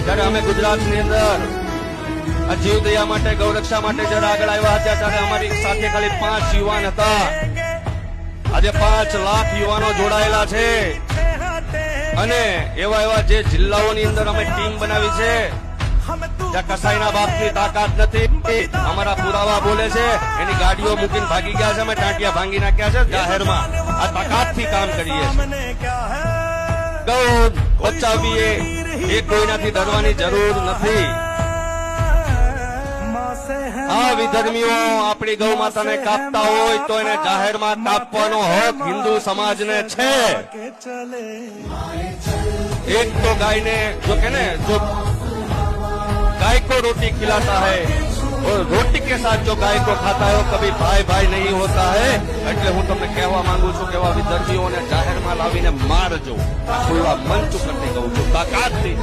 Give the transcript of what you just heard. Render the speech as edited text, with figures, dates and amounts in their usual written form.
ત્યારે અમે ગુજરાતની અંદર આ જીવદયા માટે ગૌરક્ષા માટે જયારે આગળ આવ્યા હતા ત્યારે અમારી સાથે ખાલી 5 યુવાન હતા. આજે 5 લાખ યુવાનો જોડાયેલા છે અને એવા જે જિલ્લાઓની અંદર અમે ટીમ બનાવી છે જ્યાં કસાઈના બાપની તાકાત નથી. અમારા પુરાવા બોલે છે, એની ગાડીઓ મૂકીને ભાગી ગયા છે, અમે ટાંટિયા ભાંગી નાખ્યા છે જાહેરમાં. આ તાકાતથી કામ કરીએ છીએ. ગૌ બચાવીએ એ કોઈનાથી ડરવાની જરૂર નથી. આ વિધર્મીઓ આપણી ગૌ માતાને કાપતા હોય તો એને જાહેરમાં કાપવાનો હક હિન્દુ સમાજને છે. એક તો ગાયને જો કે ને જો गाय को रोटी खिलाता है और रोटी के साथ जो गाय को खाता है वो कभी भाई भाई नहीं होता है. એટલે હું તમને કહેવા માંગુ છું કે એવા વિદ્યાર્થીઓને જાહેરમાં લાવીને મારજો. ખુલ્લા મંચ ઉપર કહું છું તાકાતથી.